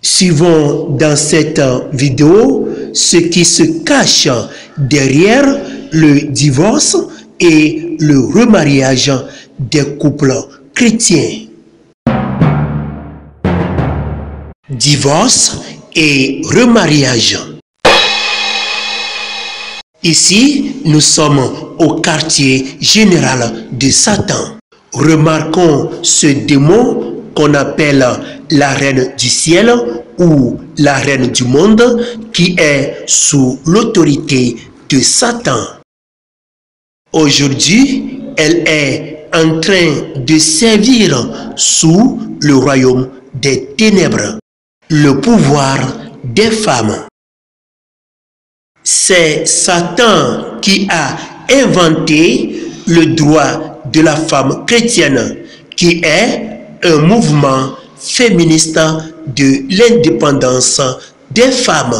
Suivons dans cette vidéo ce qui se cache derrière le divorce et le remariage des couples chrétiens. Divorce et remariage. Ici, nous sommes au quartier général de Satan. Remarquons ce démon qu'on appelle la reine du ciel ou la reine du monde qui est sous l'autorité de Satan. Aujourd'hui, elle est en train de servir sous le royaume des ténèbres, le pouvoir des femmes. C'est Satan qui a inventé le droit de la femme chrétienne, qui est un mouvement féministe de l'indépendance des femmes.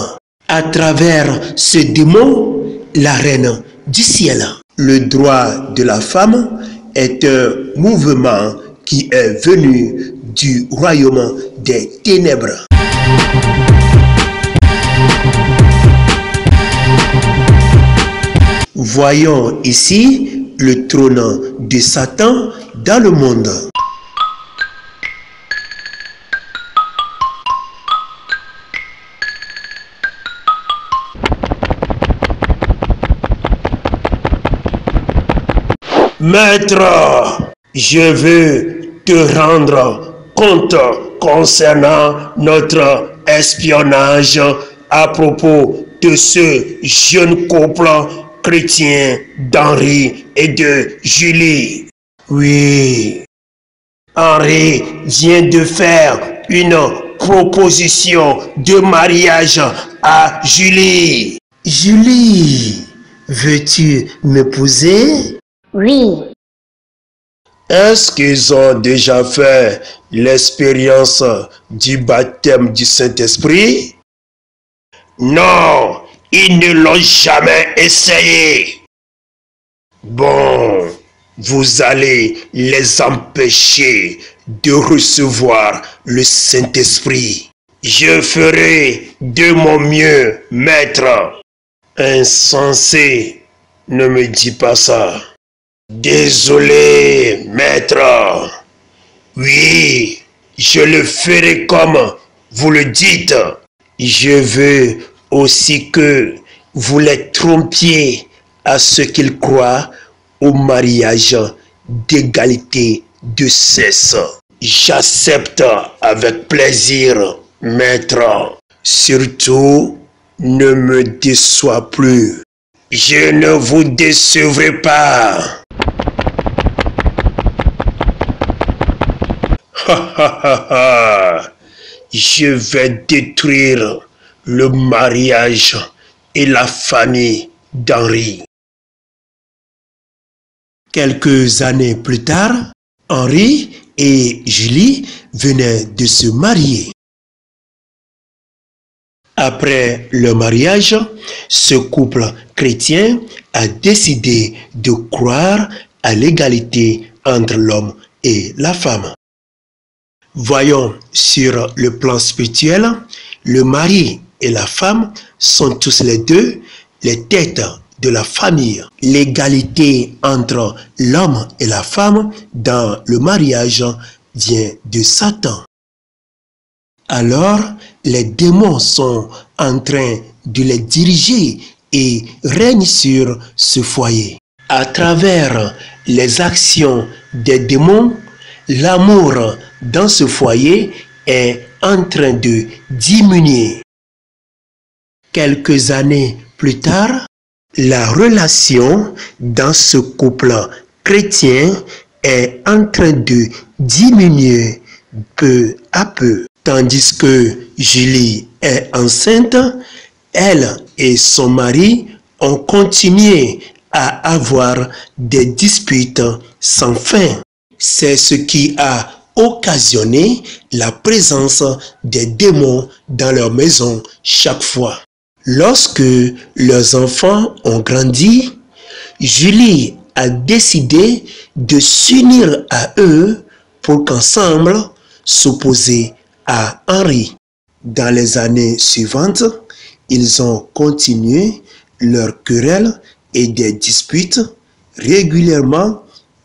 À travers ce démon, la reine du ciel. Le droit de la femme est un mouvement qui est venu du royaume des ténèbres. Voyons ici le trône de Satan dans le monde. Maître, je veux te rendre compte concernant notre espionnage à propos de ce jeune couple chrétien d'Henri et de Julie. Oui, Henri vient de faire une proposition de mariage à Julie. Julie, veux-tu m'épouser? Oui. Est-ce qu'ils ont déjà fait l'expérience du baptême du Saint-Esprit? Non, ils ne l'ont jamais essayé. Bon, vous allez les empêcher de recevoir le Saint-Esprit. Je ferai de mon mieux, maître. Insensé, ne me dis pas ça. Désolé, maître. Oui, je le ferai comme vous le dites. Je veux aussi que vous les trompiez à ce qu'ils croient au mariage d'égalité de sexe. J'accepte avec plaisir, maître. Surtout, ne me déçois plus. Je ne vous décevrai pas. Je vais détruire le mariage et la famille d'Henri. Quelques années plus tard, Henri et Julie venaient de se marier. Après le mariage, ce couple chrétien a décidé de croire à l'égalité entre l'homme et la femme. Voyons sur le plan spirituel, le mari et la femme sont tous les deux les têtes de la famille. L'égalité entre l'homme et la femme dans le mariage vient de Satan. Alors, les démons sont en train de les diriger et règnent sur ce foyer. À travers les actions des démons, l'amour dans ce foyer est en train de diminuer. Quelques années plus tard, la relation dans ce couple chrétien est en train de diminuer peu à peu. Tandis que Julie est enceinte, elle et son mari ont continué à avoir des disputes sans fin. C'est ce qui a occasionné la présence des démons dans leur maison chaque fois. Lorsque leurs enfants ont grandi, Julie a décidé de s'unir à eux pour qu'ensemble s'opposer à Henri. Dans les années suivantes, ils ont continué leurs querelles et des disputes régulièrement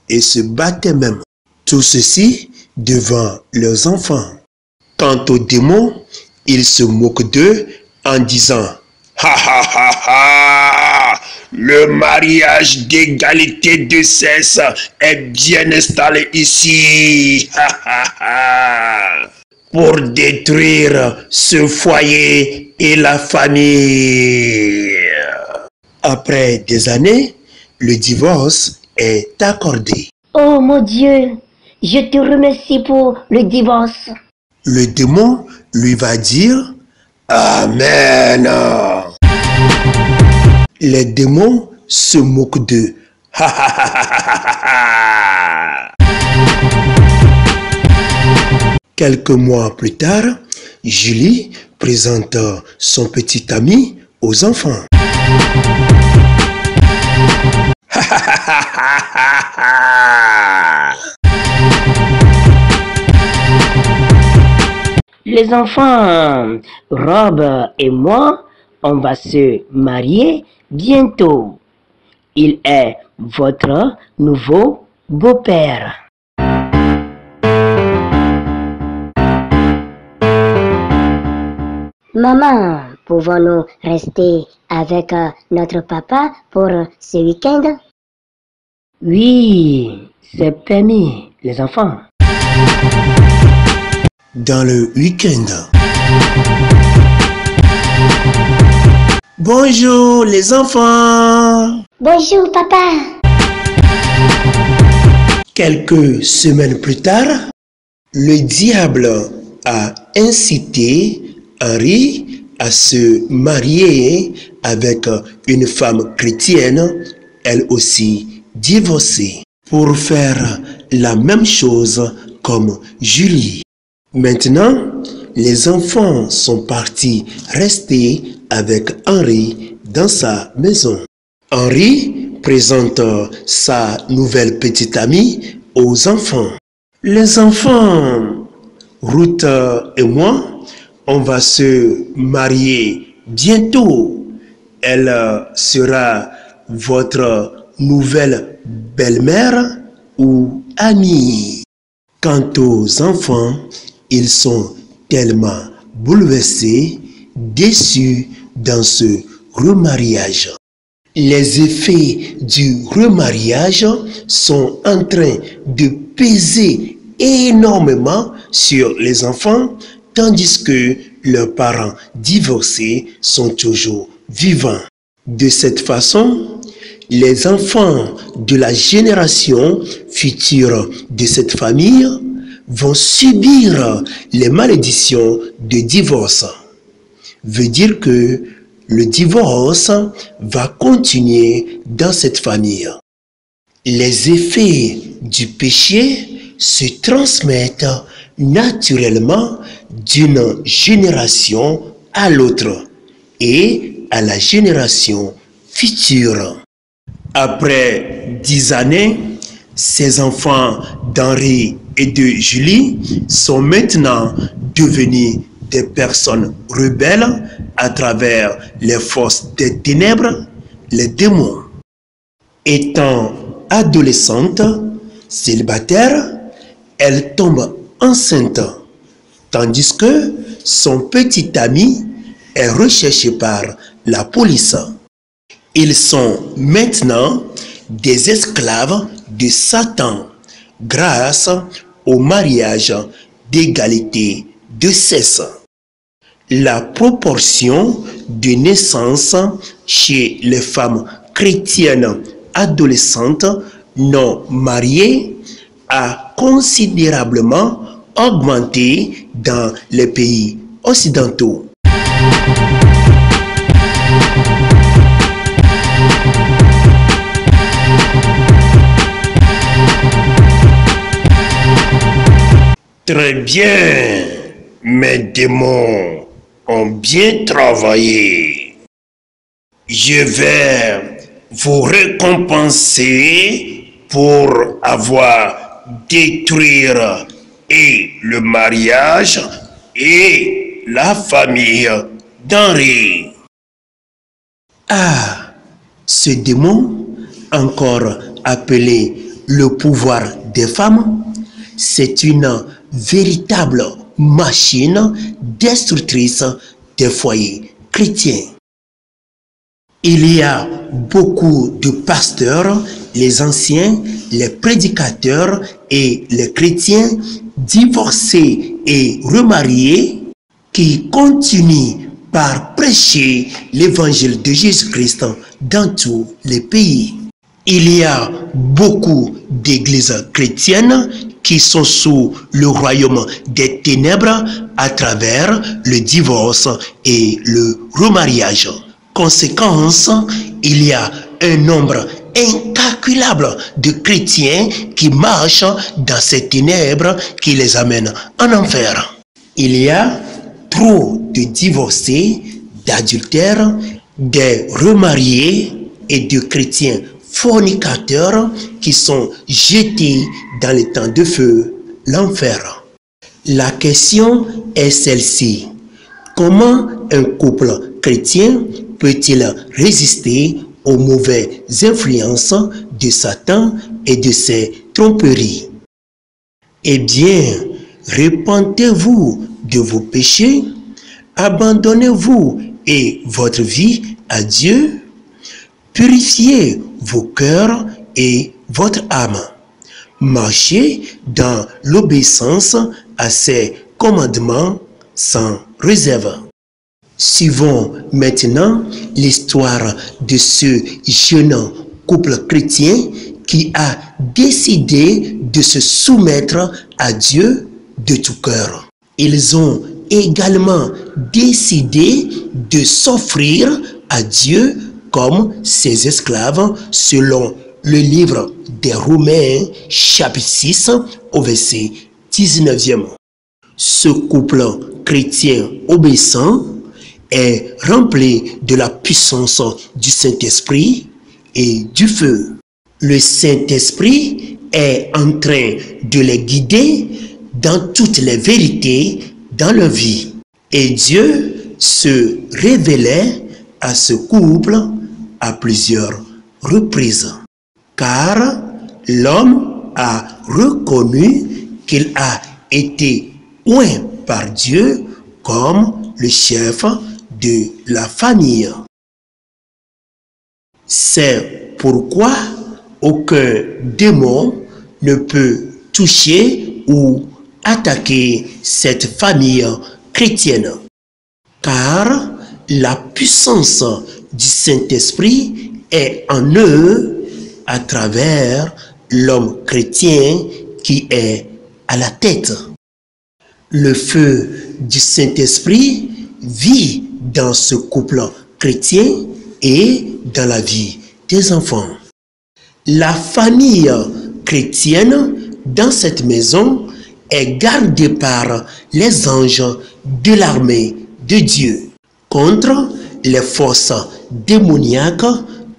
et se battaient même. Tout ceci devant leurs enfants. Quant aux démons, ils se moquent d'eux en disant « Ha ha ha ha! Le mariage d'égalité de sexe est bien installé ici! Ha ha ha! Pour détruire ce foyer et la famille. » Après des années, le divorce est accordé. Oh mon Dieu, je te remercie pour le divorce. Le démon lui va dire Amen. Les démons se moquent d'eux. Quelques mois plus tard, Julie présente son petit ami aux enfants. Les enfants, Rob et moi, on va se marier bientôt. Il est votre nouveau beau-père. Maman, pouvons-nous rester avec notre papa pour ce week-end? Oui, c'est permis, les enfants. Dans le week-end. Bonjour les enfants. Bonjour papa. Quelques semaines plus tard, le diable a incité Henri à se marier avec une femme chrétienne, elle aussi divorcée, pour faire la même chose comme Julie. Maintenant, les enfants sont partis rester avec Henri dans sa maison. Henri présente sa nouvelle petite amie aux enfants. Les enfants, Ruth et moi, on va se marier bientôt. Elle sera votre nouvelle belle-mère ou amie. Quant aux enfants, ils sont tellement bouleversés, déçus dans ce remariage. Les effets du remariage sont en train de peser énormément sur les enfants, tandis que leurs parents divorcés sont toujours vivants. De cette façon, les enfants de la génération future de cette famille vont subir les malédictions de divorce. Veut dire que le divorce va continuer dans cette famille. Les effets du péché se transmettent naturellement d'une génération à l'autre et à la génération future. Après 10 années, ces enfants d'Henri et de Julie sont maintenant devenus des personnes rebelles à travers les forces des ténèbres, les démons. Étant adolescente, célibataire, elle tombe enceinte, tandis que son petit ami est recherché par la police. Ils sont maintenant des esclaves de Satan grâce au mariage d'égalité de sexe. La proportion de naissance chez les femmes chrétiennes adolescentes non mariées a considérablement augmenté dans les pays occidentaux. Très bien, mes démons ont bien travaillé. Je vais vous récompenser pour avoir détruit et le mariage et la famille d'Henri. Ah, ce démon, encore appelé le pouvoir des femmes, c'est une véritable machine destructrice des foyers chrétiens. Il y a beaucoup de pasteurs, les anciens, les prédicateurs et les chrétiens divorcés et remariés qui continuent par prêcher l'évangile de Jésus-Christ dans tous les pays. Il y a beaucoup d'églises chrétiennes qui sont sous le royaume des ténèbres à travers le divorce et le remariage. Conséquence, il y a un nombre incalculable de chrétiens qui marchent dans ces ténèbres qui les amènent en enfer. Il y a trop de divorcés, d'adultères, des remariés et de chrétiens fornicateurs qui sont jetés dans les temps de feu, l'enfer. La question est celle-ci. Comment un couple chrétien peut-il résister aux mauvaises influences de Satan et de ses tromperies? Eh bien, repentez-vous de vos péchés, abandonnez-vous et votre vie à Dieu, purifiez vos cœurs et votre âme, marchez dans l'obéissance à ses commandements sans réserve. Suivons maintenant l'histoire de ce jeune couple chrétien qui a décidé de se soumettre à Dieu de tout cœur. Ils ont également décidé de s'offrir à Dieu comme ses esclaves selon le livre des Romains chapitre 6 au verset 19e. Ce couple chrétien obéissant est rempli de la puissance du Saint-Esprit et du feu. Le Saint-Esprit est en train de les guider dans toutes les vérités dans leur vie. Et Dieu se révélait à ce couple à plusieurs reprises. Car l'homme a reconnu qu'il a été oint par Dieu comme le chef de la famille. C'est pourquoi aucun démon ne peut toucher ou attaquer cette famille chrétienne. Car la puissance du Saint-Esprit est en eux à travers l'homme chrétien qui est à la tête. Le feu du Saint-Esprit vit dans ce couple chrétien et dans la vie des enfants. La famille chrétienne dans cette maison est gardée par les anges de l'armée de Dieu contre les forces démoniaques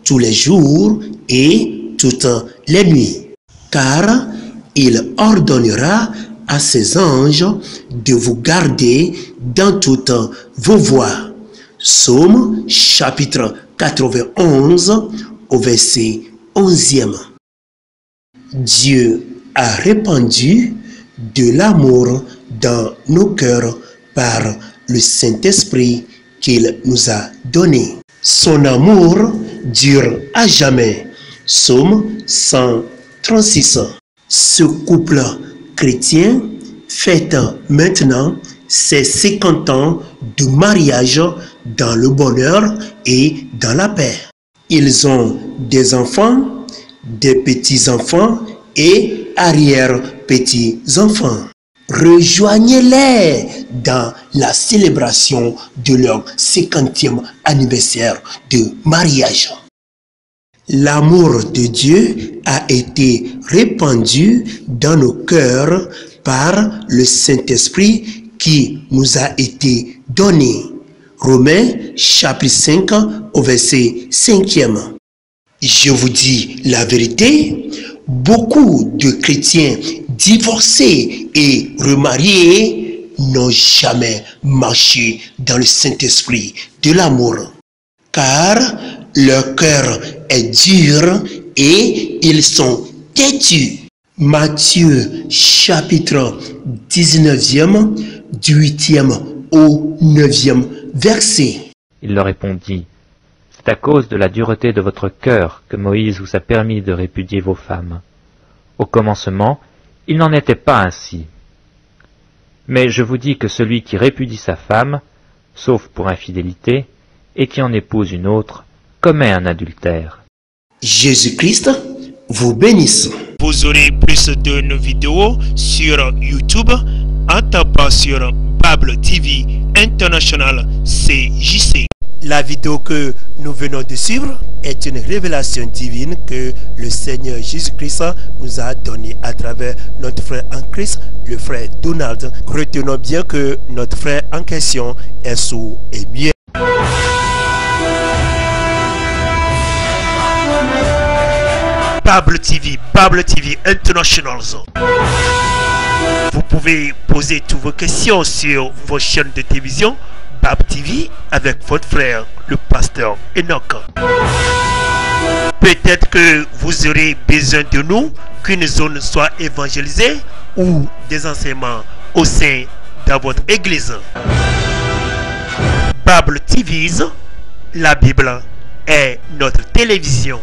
tous les jours et toutes les nuits. Car il ordonnera à ses anges de vous garder dans toutes vos voies. Psaume chapitre 91 au verset 11e. Dieu a répandu de l'amour dans nos cœurs par le Saint-Esprit qu'il nous a donné. Son amour dure à jamais. Psaume 136. Ce couple chrétien fête maintenant ses 50 ans de mariage dans le bonheur et dans la paix. Ils ont des enfants, des petits-enfants et arrière-petits-enfants. Rejoignez-les dans la célébration de leur 50e anniversaire de mariage. L'amour de Dieu a été répandu dans nos cœurs par le Saint-Esprit qui nous a été donné. Romains chapitre 5 au verset 5e. Je vous dis la vérité, beaucoup de chrétiens divorcés et remariés n'ont jamais marché dans le Saint-Esprit de l'amour, car leur cœur est dur et ils sont têtus. Matthieu chapitre 19e, du 8e au 9e verset. Il leur répondit, « C'est à cause de la dureté de votre cœur que Moïse vous a permis de répudier vos femmes. Au commencement, il n'en était pas ainsi. Mais je vous dis que celui qui répudie sa femme, sauf pour infidélité, et qui en épouse une autre, commet un adultère. » Jésus-Christ vous bénisse. Vous aurez plus de nos vidéos sur YouTube en tapant sur Bible TV International CJC. La vidéo que nous venons de suivre est une révélation divine que le Seigneur Jésus-Christ nous a donnée à travers notre frère en Christ, le frère Donald. Retenons bien que notre frère en question est sourd et muet. Bible TV International. Vous pouvez poser toutes vos questions sur vos chaînes de télévision Bible TV avec votre frère, le pasteur Enoch. Peut-être que vous aurez besoin de nous, qu'une zone soit évangélisée ou des enseignements au sein de votre église. Bible TV, la Bible est notre télévision.